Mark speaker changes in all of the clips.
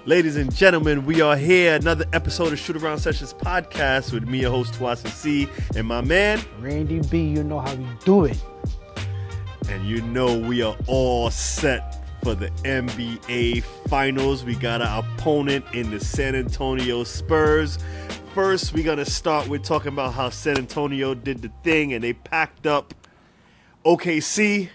Speaker 1: Ladies and gentlemen, we are here. Another episode of Shootaround Sessions Podcast with me, your host, Tawasi, and my man,
Speaker 2: Randy B. You know how we do it.
Speaker 1: And you know we are all set for the NBA Finals. We got our opponent in the San Antonio Spurs. First, we're going to start with talking about how San Antonio did the thing and they packed up OKC.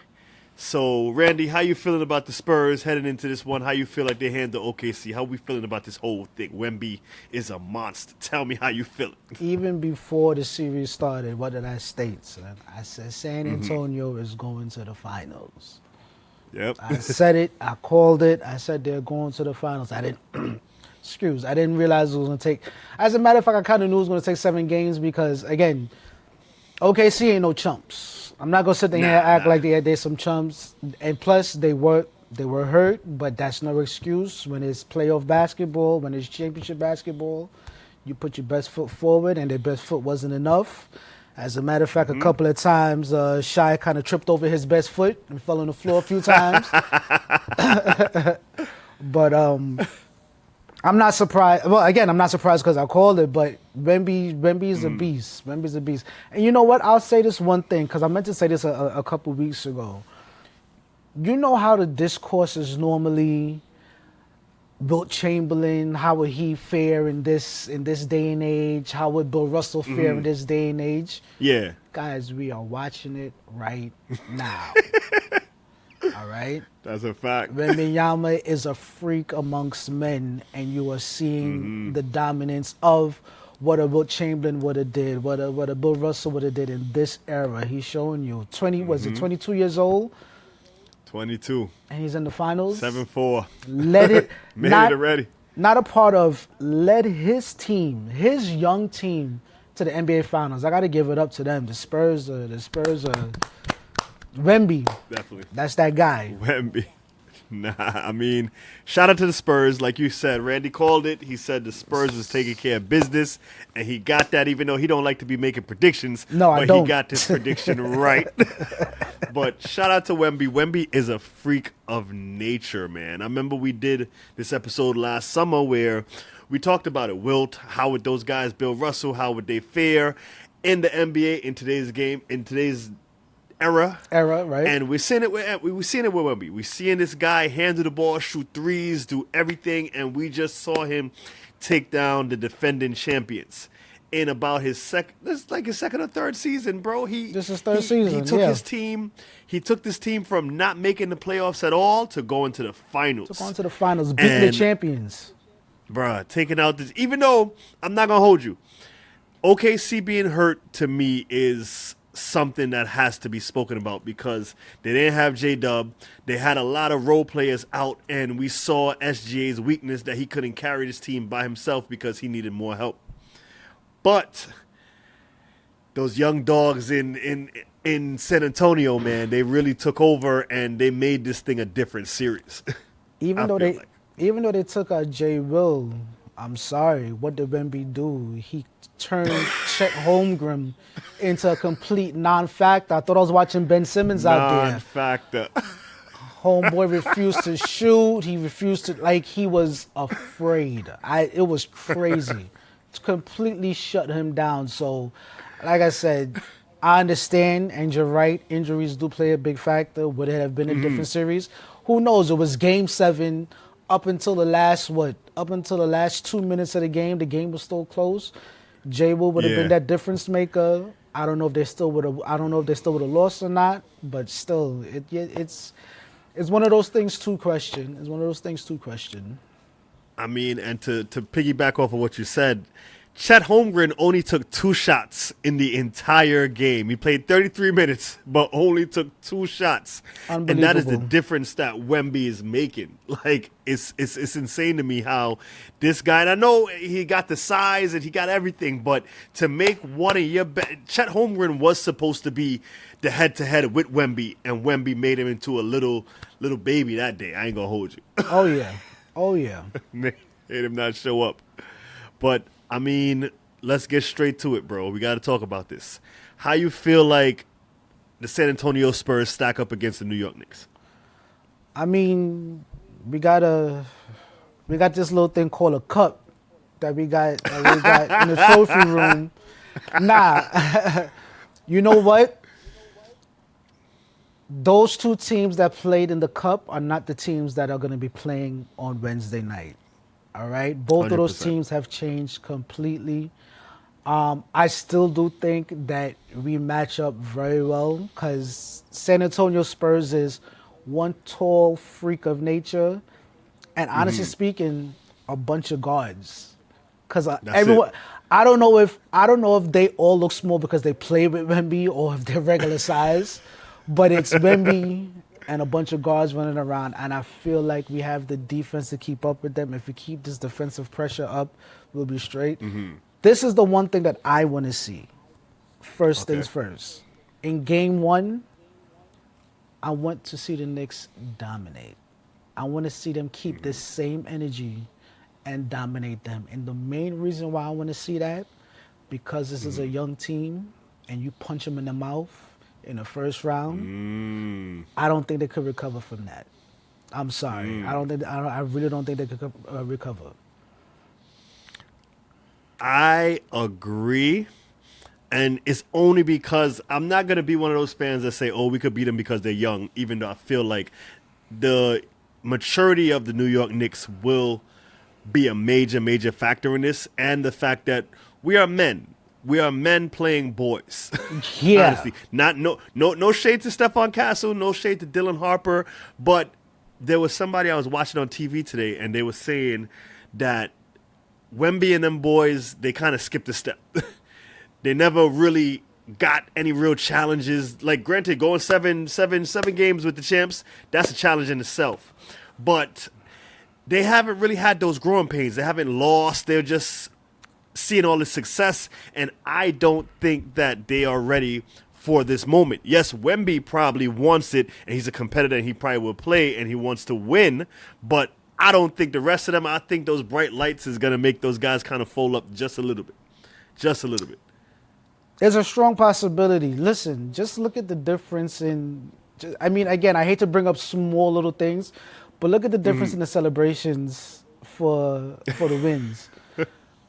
Speaker 1: So, Randy, how you feeling about the Spurs heading into this one? How you feel like they handle OKC? How we feeling about this whole thing? Wemby is a monster. Tell me how you feeling.
Speaker 2: Even before the series started, what did I state, son? I said San Antonio is going to the finals.
Speaker 1: Yep.
Speaker 2: I said it. I called it. I said they're going to the finals. I didn't I didn't realize it was going to take. As a matter of fact, I kind of knew it was going to take 7 games because, again, OKC ain't no chumps. I'm not going to sit there and act like they're some chumps. And plus, they were hurt, but that's no excuse. When it's playoff basketball, when it's championship basketball, you put your best foot forward, and their best foot wasn't enough. As a matter of fact, a couple of times, Shai kind of tripped over his best foot and fell on the floor a few times. But I'm not surprised. Well, again, I'm not surprised because I called it, but Wemby is a beast. Wemby's a beast. And you know what? I'll say this one thing because I meant to say this a couple weeks ago. You know how the discourse is normally Wilt Chamberlain, how would he fare in this day and age? How would Bill Russell fare in this day and age?
Speaker 1: Yeah.
Speaker 2: Guys, we are watching it right now. All right?
Speaker 1: That's a fact.
Speaker 2: Wembanyama is a freak amongst men, and you are seeing the dominance of what a Wilt Chamberlain would have did, what a Bill Russell would have did in this era. He's showing you. 22 years old?
Speaker 1: 22.
Speaker 2: And he's in the finals?
Speaker 1: 7-4.
Speaker 2: Let it.
Speaker 1: Made it already.
Speaker 2: Not a part of, led his team, his young team, to the NBA Finals. I got to give it up to them. The Spurs are Wemby.
Speaker 1: Definitely.
Speaker 2: That's that guy.
Speaker 1: Wemby. Nah, I mean, shout out to the Spurs. Like you said, Randy called it. He said the Spurs was taking care of business, and he got that even though he don't like to be making predictions.
Speaker 2: No, I don't.
Speaker 1: But he got this prediction right. But shout out to Wemby. Wemby is a freak of nature, man. I remember we did this episode last summer where we talked about it. Wilt, how would those guys, Bill Russell, how would they fare in the NBA in today's game, in today's era,
Speaker 2: right?
Speaker 1: And we're seeing it with Wemby. We're seeing this guy handle the ball, shoot threes, do everything, and we just saw him take down the defending champions in about his second or third season, bro.
Speaker 2: This is third season.
Speaker 1: He took his team. He took this team from not making the playoffs at all to going to the finals.
Speaker 2: Beating the champions,
Speaker 1: bruh. Taking out this. Even though I'm not gonna hold you, OKC being hurt to me is something that has to be spoken about because they didn't have J-Dub. They had a lot of role players out, and we saw SGA's weakness that he couldn't carry this team by himself because he needed more help. But those young dogs in San Antonio, man, they really took over and they made this thing a different series.
Speaker 2: Even though they took out J. Will, I'm sorry, what did Wemby do? He turned Chet Holmgren into a complete non-factor. I thought I was watching Ben Simmons out there.
Speaker 1: Non-factor.
Speaker 2: Homeboy refused to shoot. He refused to, he was afraid. It was crazy. Completely shut him down. So, like I said, I understand, and you're right. Injuries do play a big factor. Would it have been a different series? Who knows? It was Game 7. Up until the last 2 minutes of the game was still close. J. Will would have been that difference maker. I don't know if they still would have lost or not, but still, it's one of those things to question.
Speaker 1: I mean, and to piggyback off of what you said, Chet Holmgren only took 2 shots in the entire game. He played 33 minutes, but only took 2 shots. And that is the difference that Wemby is making. Like, it's insane to me how this guy, and I know he got the size and he got everything, but to make one of your Chet Holmgren was supposed to be the head-to-head with Wemby, and Wemby made him into a little baby that day. I ain't gonna hold you.
Speaker 2: Oh, yeah.
Speaker 1: Made him not show up. But I mean, let's get straight to it, bro. We got to talk about this. How you feel like the San Antonio Spurs stack up against the New York Knicks?
Speaker 2: I mean, we gotta We got this little thing called a cup that we got in the trophy room. Nah, you know what? Those two teams that played in the cup are not the teams that are going to be playing on Wednesday night. All right? Both
Speaker 1: 100%.
Speaker 2: of those teams have changed completely. I still do think that we match up very well because San Antonio Spurs is one tall freak of nature, and honestly speaking, a bunch of guards. Because everyone, I don't know if they all look small because they play with Wemby or if they're regular size, but it's Wemby and a bunch of guards running around, and I feel like we have the defense to keep up with them. If we keep this defensive pressure up, we'll be straight. This is the one thing that I want to see. First things first. In game one, I want to see the Knicks dominate. I want to see them keep this same energy and dominate them. And the main reason why I want to see that, because this is a young team and you punch them in the mouth in the first round, I don't think they could recover from that. I'm sorry. I really don't think they could recover.
Speaker 1: I agree. And it's only because I'm not going to be one of those fans that say, oh, we could beat them because they're young, even though I feel like the maturity of the New York Knicks will be a major, major factor in this. And the fact that we are men. We are men playing boys.
Speaker 2: Yeah.
Speaker 1: Honestly. No shade to Stephon Castle, no shade to Dylan Harper. But there was somebody I was watching on TV today, and they were saying that Wemby and them boys, they kind of skipped a step. They never really got any real challenges. Like, granted, going seven games with the champs, that's a challenge in itself. But they haven't really had those growing pains. They haven't lost. They're just seeing all this success. And I don't think that they are ready for this moment. Yes, Wemby probably wants it, and he's a competitor, and he probably will play, and he wants to win. But I don't think the rest of them, I think those bright lights is going to make those guys kind of fold up just a little bit. Just a little bit.
Speaker 2: There's a strong possibility. Listen, just look at the difference in... I mean, again, I hate to bring up small little things, but look at the difference in the celebrations for the wins.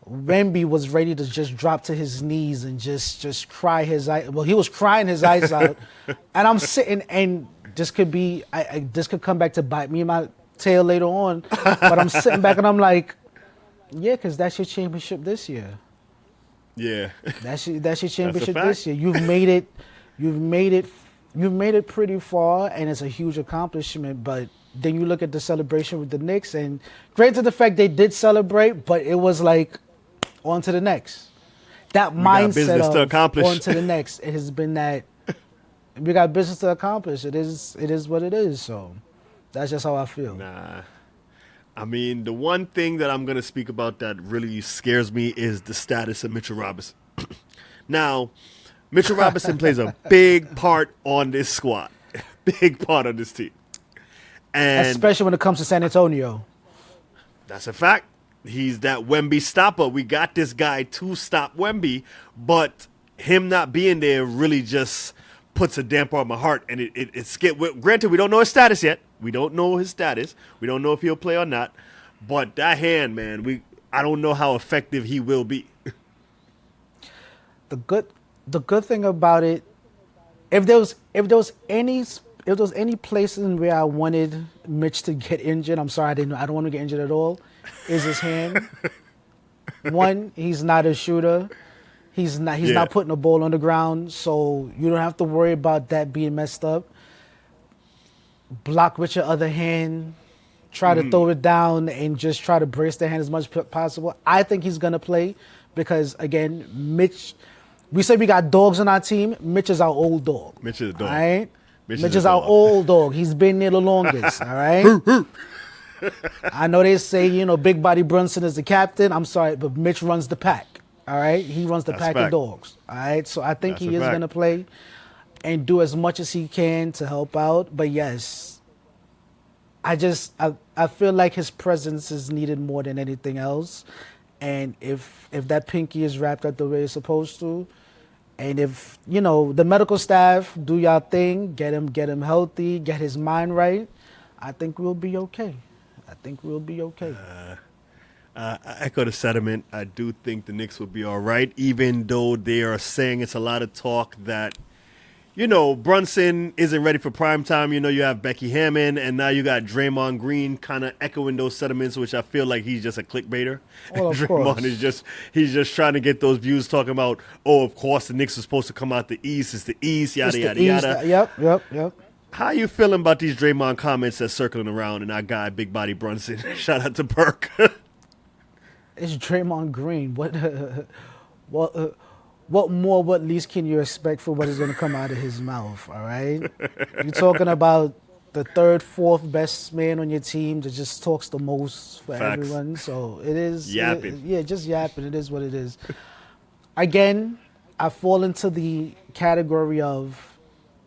Speaker 2: Wemby was ready to just drop to his knees and just cry his eyes. Well, he was crying his eyes out. And I'm sitting, and this could be... this could come back to bite me in my tail later on. But I'm sitting back and I'm like, yeah, because that's your championship this year.
Speaker 1: Yeah.
Speaker 2: That's your championship this year. You've made it pretty far, and it's a huge accomplishment. But then you look at the celebration with the Knicks, and granted the fact they did celebrate, but it was like on to the next. That mindset of on to the next. It has been that we got business to accomplish. It is what it is. So that's just how I feel.
Speaker 1: Nah. I mean, the one thing that I'm going to speak about that really scares me is the status of Mitchell Robinson. Now, Mitchell Robinson plays a big part on this squad, big part on this team. And
Speaker 2: especially when it comes to San Antonio.
Speaker 1: That's a fact. He's that Wemby stopper. We got this guy to stop Wemby, but him not being there really just puts a damper on my heart. And it's granted, we don't know his status yet. We don't know his status. We don't know if he'll play or not. But that hand, man, I don't know how effective he will be.
Speaker 2: The good thing about it, if there was any places where I wanted Mitch to get injured, I'm sorry, I don't want to get injured at all, is his hand. One, he's not a shooter. He's not putting the ball on the ground, so you don't have to worry about that being messed up. Block with your other hand, try to throw it down, and just try to brace the hand as much as possible. I think he's going to play because, again, Mitch, we say we got dogs on our team. Mitch is our old dog.
Speaker 1: Mitch is a dog.
Speaker 2: All right? Mitch is our old dog. He's been there the longest, all right? I know they say, Big Body Brunson is the captain. I'm sorry, but Mitch runs the pack, all right? He runs the pack of dogs, all right? So I think he is going to play and do as much as he can to help out. But yes, I feel like his presence is needed more than anything else. And if that pinky is wrapped up the way it's supposed to, and if, the medical staff do y'all thing, get him healthy, get his mind right, I think we'll be okay. I think we'll be okay.
Speaker 1: I echo the sentiment. I do think the Knicks will be all right, even though they are saying it's a lot of talk that, Brunson isn't ready for prime time. You have Becky Hammond, and now you got Draymond Green kind of echoing those sentiments, which I feel like he's just a clickbaiter.
Speaker 2: Well, of
Speaker 1: Draymond
Speaker 2: course.
Speaker 1: he's just trying to get those views talking about, of course the Knicks are supposed to come out the East. It's the East, yada, yada, yada.
Speaker 2: Yep.
Speaker 1: How you feeling about these Draymond comments that's circling around and our guy, Big Body Brunson? Shout out to Burke.
Speaker 2: It's Draymond Green. What least can you expect for what is going to come out of his mouth, all right? You're talking about the third, fourth best man on your team that just talks the most for
Speaker 1: Facts.
Speaker 2: everyone. So it is.
Speaker 1: Yapping.
Speaker 2: Just yapping. It is what it is. Again, I fall into the category of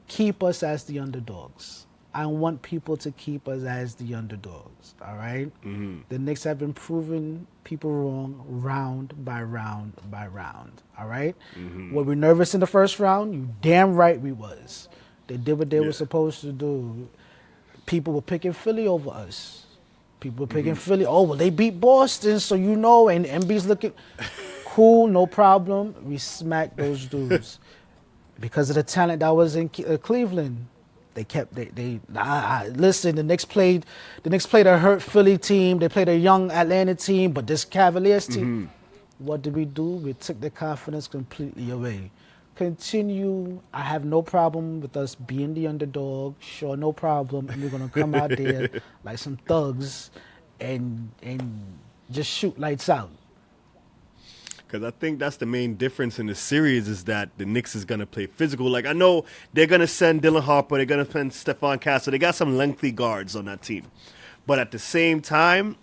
Speaker 2: keep us as the underdogs. I want people to keep us as the underdogs, all right? Mm-hmm. The Knicks have been proving people wrong round by round by round, all right? Mm-hmm. Were we nervous in the first round? You damn right we was. They did what they were supposed to do. People were picking Philly over us. People were picking Philly. Oh, well, they beat Boston, so and MB's looking cool, no problem. We smacked those dudes. Because of the talent that was in Cleveland. Listen, the Knicks played a hurt Philly team. They played a young Atlanta team, but this Cavaliers team, what did we do? We took their confidence completely away. Continue. I have no problem with us being the underdog. Sure, no problem. And we're going to come out there like some thugs and just shoot lights out.
Speaker 1: Because I think that's the main difference in the series is that the Knicks is going to play physical. Like, I know they're going to send Dylan Harper. They're going to send Stephon Castle. They got some lengthy guards on that team. But at the same time,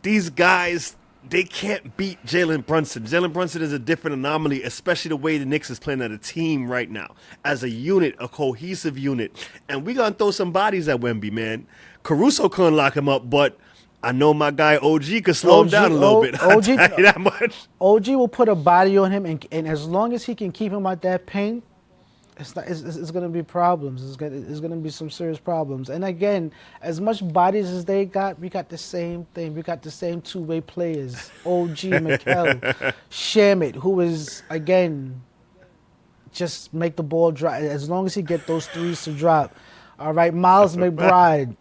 Speaker 1: these guys, they can't beat Jalen Brunson. Jalen Brunson is a different anomaly, especially the way the Knicks is playing as a team right now. As a unit, a cohesive unit. And we're going to throw some bodies at Wemby, man. Caruso couldn't lock him up, but I know my guy OG could slow him down a little bit. I'll tell you that much.
Speaker 2: OG will put a body on him, and as long as he can keep him out that paint, it's going to be problems. It's going to be some serious problems. And again, as much bodies as they got, we got the same thing. We got the same two-way players. OG, Mikal, Shamit, who is, again, just make the ball drop. As long as he get those threes to drop. All right, Miles McBride.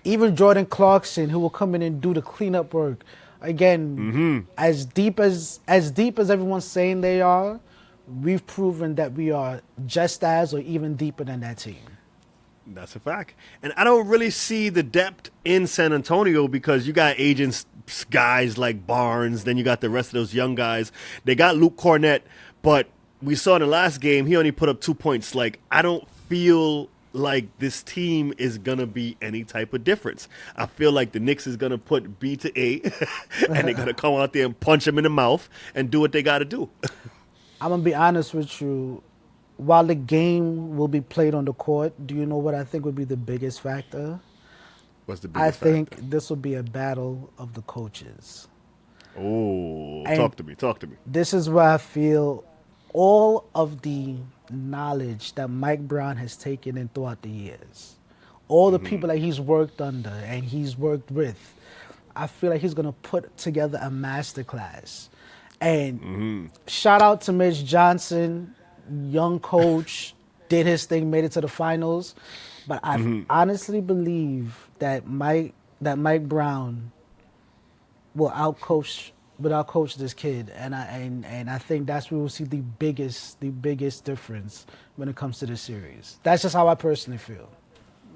Speaker 2: Even Jordan Clarkson, who will come in and do the cleanup work. Again, as deep as everyone's saying they are, we've proven that we are just as or even deeper than that team.
Speaker 1: That's a fact. And I don't really see the depth in San Antonio because you got agents, guys like Barnes, then you got the rest of those young guys. They got Luke Cornett, but we saw in the last game, he only put up 2 points. Like, I don't feel like this team is going to be any type of difference. I feel like the Knicks is going to put B to A and they're going to come out there and punch them in the mouth and do what they got to do.
Speaker 2: I'm going to be honest with you. While the game will be played on the court, do you know what I think would be the biggest factor?
Speaker 1: What's the biggest factor?
Speaker 2: I think this will be a battle of the coaches.
Speaker 1: Oh,
Speaker 2: and
Speaker 1: talk to me.
Speaker 2: This is where I feel all of the knowledge that Mike Brown has taken in throughout the years, all the people that he's worked under and he's worked with, I feel like he's going to put together a masterclass. And shout out to Mitch Johnson, young coach, did his thing, made it to the finals. But I honestly believe that Mike Brown will outcoach this kid, and I think that's where we'll see the biggest difference when it comes to this series. That's just how I personally feel.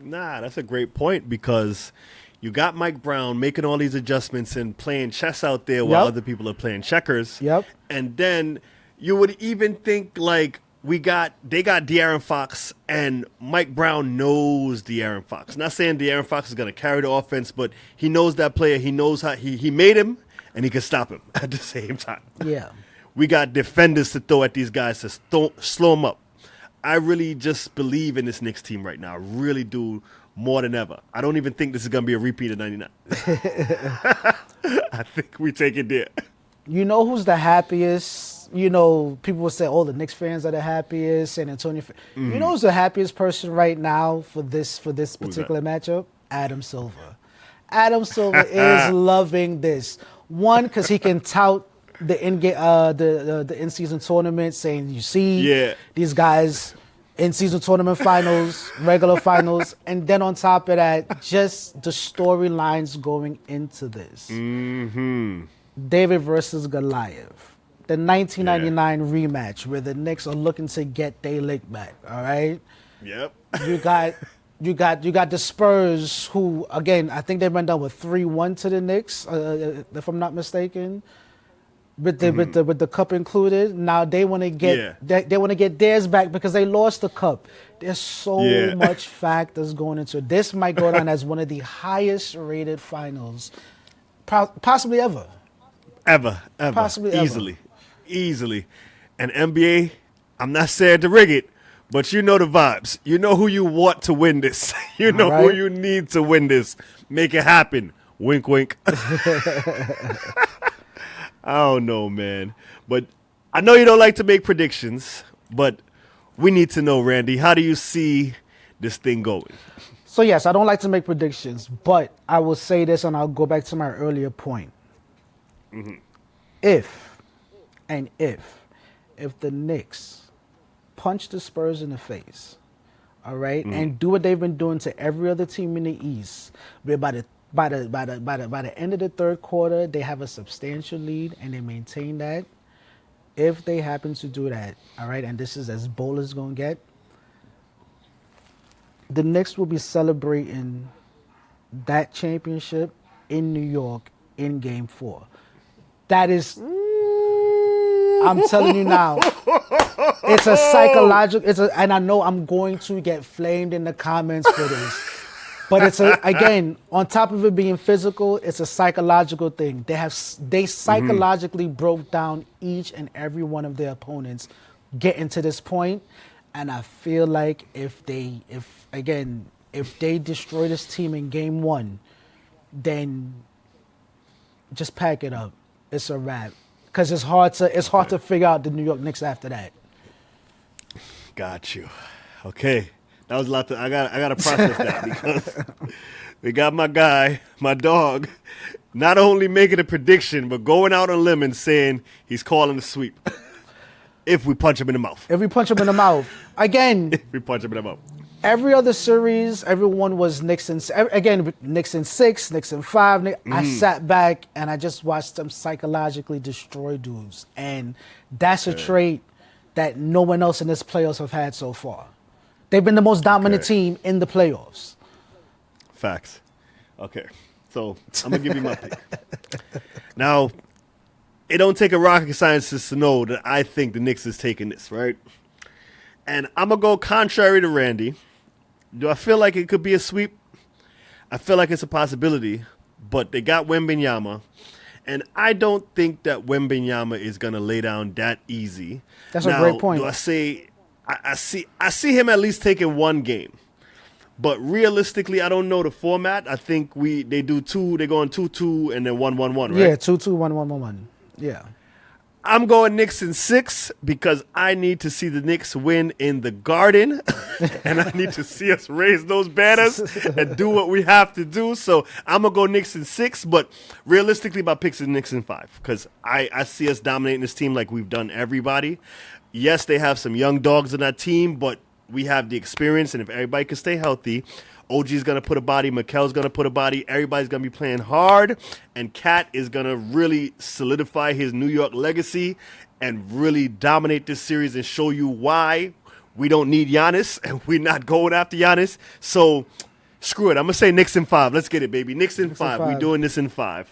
Speaker 1: Nah, that's a great point because you got Mike Brown making all these adjustments and playing chess out there while other people are playing checkers.
Speaker 2: Yep.
Speaker 1: And then you would even think like they got De'Aaron Fox, and Mike Brown knows De'Aaron Fox. Not saying De'Aaron Fox is going to carry the offense, but he knows that player. He knows how he made him. And he can stop him at the same time.
Speaker 2: Yeah.
Speaker 1: We got defenders to throw at these guys to slow them up. I really just believe in this Knicks team right now. I really do, more than ever. I don't even think this is going to be a repeat of 99. I think we take it there.
Speaker 2: You know who's the happiest? You know, people will say, oh, the Knicks fans are the happiest, San Antonio fans. You know who's the happiest person right now for this particular matchup? Adam Silver. Adam Silver is loving this. One, because he can tout the in-season tournament, saying, you see, these guys in-season tournament finals, regular finals, and then on top of that, just the storylines going into this.
Speaker 1: Mm-hmm.
Speaker 2: David versus Goliath. The 1999 rematch where the Knicks are looking to get their lick back, all right?
Speaker 1: Yep.
Speaker 2: You got the Spurs, who, again, I think they went down with 3-1 to the Knicks, if I'm not mistaken. With the cup included, now they want to get they want to get theirs back because they lost the cup. There's so much factors going into it. This might go down as one of the highest rated finals, possibly ever.
Speaker 1: Ever,
Speaker 2: possibly
Speaker 1: easily. And NBA, I'm not saying to rig it, but you know the vibes. You know who you want to win this. You know who you need to win this. Make it happen. Wink, wink. I don't know, man. But I know you don't like to make predictions, but we need to know, Randy, how do you see this thing going?
Speaker 2: So, yes, I don't like to make predictions, but I will say this, and I'll go back to my earlier point.
Speaker 1: Mm-hmm.
Speaker 2: If the Knicks punch the Spurs in the face, all right, and do what they've been doing to every other team in the East, where by the end of the third quarter, they have a substantial lead and they maintain that. If they happen to do that, all right, and this is as bold as it's going to get, the Knicks will be celebrating that championship in New York in Game 4. That is, I'm telling you now, it's a psychological, and I know I'm going to get flamed in the comments for this. But it's again, on top of it being physical, it's a psychological thing. They psychologically broke down each and every one of their opponents getting to this point, and I feel like if they destroy this team in Game 1, then just pack it up. It's a wrap, because it's hard to figure out the New York Knicks after that.
Speaker 1: Got you. Okay. That was a lot. I got to process that because we got my guy, my dog, not only making a prediction, but going out on a limb and saying he's calling the sweep if we punch him in the mouth.
Speaker 2: If we punch him in the mouth. Again.
Speaker 1: If we punch him in the mouth.
Speaker 2: Every other series, everyone was Knicks in 6, Knicks in 5. I sat back and I just watched them psychologically destroy dudes. And that's a trait that no one else in this playoffs have had so far. They've been the most dominant team in the playoffs.
Speaker 1: Facts. Okay. So I'm going to give you my pick. Now, it don't take a rocket scientist to know that I think the Knicks is taking this, right? And I'm going to go contrary to Randy. Do I feel like it could be a sweep? I feel like it's a possibility, but they got Wembanyama, and I don't think that Wembanyama is going to lay down that easy.
Speaker 2: That's a great point.
Speaker 1: Do I say I see him at least taking one game. But realistically, I don't know the format. I think they do two. They go on 2-2 and then 1-1-1, right?
Speaker 2: Yeah, 2-2, 1-1-1. Yeah.
Speaker 1: I'm going Knicks in 6 because I need to see the Knicks win in the Garden, and I need to see us raise those banners and do what we have to do. So I'm going to go Knicks in 6, but realistically, my picks is Knicks in 5 because I see us dominating this team like we've done everybody. Yes, they have some young dogs in that team, but we have the experience, and if everybody can stay healthy, OG's going to put a body, Mikel's going to put a body, everybody's going to be playing hard, and Cat is going to really solidify his New York legacy and really dominate this series and show you why we don't need Giannis and we're not going after Giannis. So, screw it. I'm going to say Knicks in 5. Let's get it, baby. Knicks in 5. We're doing this in 5.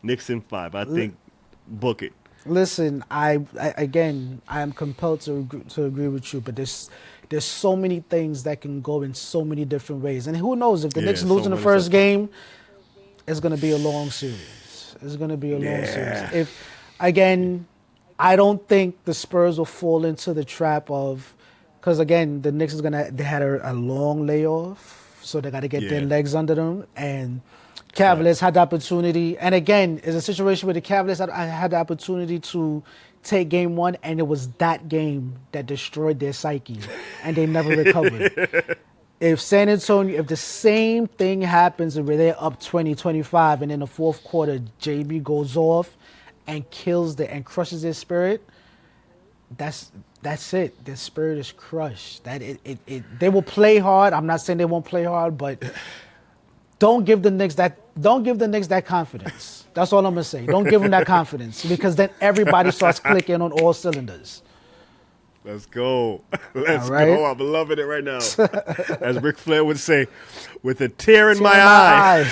Speaker 1: Knicks in 5. I think book it.
Speaker 2: Listen, I am compelled to agree with you, but there's so many things that can go in so many different ways. And who knows, if the Knicks lose in the first game, it's going to be a long series. It's going to be a long series. I don't think the Spurs will fall into the trap of, because again, the Knicks they had a long layoff, so they got to get their legs under them. And Cavaliers had the opportunity. And again, it's a situation where the Cavaliers had the opportunity to take game 1, and it was that game that destroyed their psyche, and they never recovered. if San Antonio, if the same thing happens where they're up 20-25 and in the fourth quarter, JB goes off and and crushes their spirit, that's it. Their spirit is crushed. They will play hard. I'm not saying they won't play hard, but don't give the Knicks that confidence. That's all I'm gonna say. Don't give them that confidence, because then everybody starts clicking on all cylinders.
Speaker 1: Let's go. Let's go. I'm loving it right now. As Ric Flair would say, with a tear in my eye.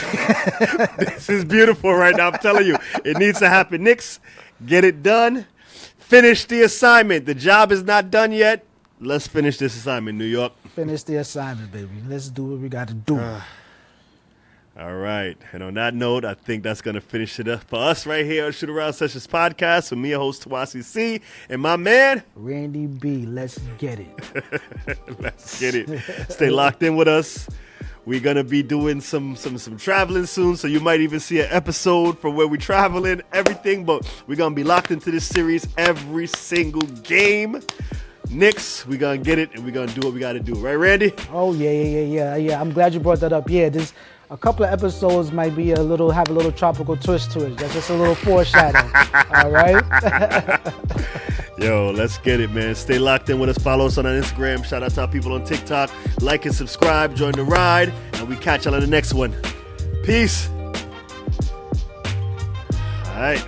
Speaker 1: This is beautiful right now. I'm telling you, it needs to happen. Knicks, get it done. Finish the assignment. The job is not done yet. Let's finish this assignment, New York.
Speaker 2: Finish the assignment, baby. Let's do what we got to do.
Speaker 1: All right. And on that note, I think that's going to finish it up for us right here on Shootaround Sessions Podcast with me, your host, Tawasi C, and my man,
Speaker 2: Randy B. Let's get it.
Speaker 1: Let's get it. Stay locked in with us. We're going to be doing some traveling soon, so you might even see an episode from where we're traveling, everything. But we're going to be locked into this series every single game. Knicks, we're going to get it, and we're going to do what we got to do. Right, Randy?
Speaker 2: Oh, yeah. I'm glad you brought that up. Yeah, this a couple of episodes might be have a little tropical twist to it. That's just a little foreshadow. All right?
Speaker 1: Yo, let's get it, man. Stay locked in with us. Follow us on our Instagram. Shout out to our people on TikTok. Like and subscribe. Join the ride. And we catch y'all on the next one. Peace. All right.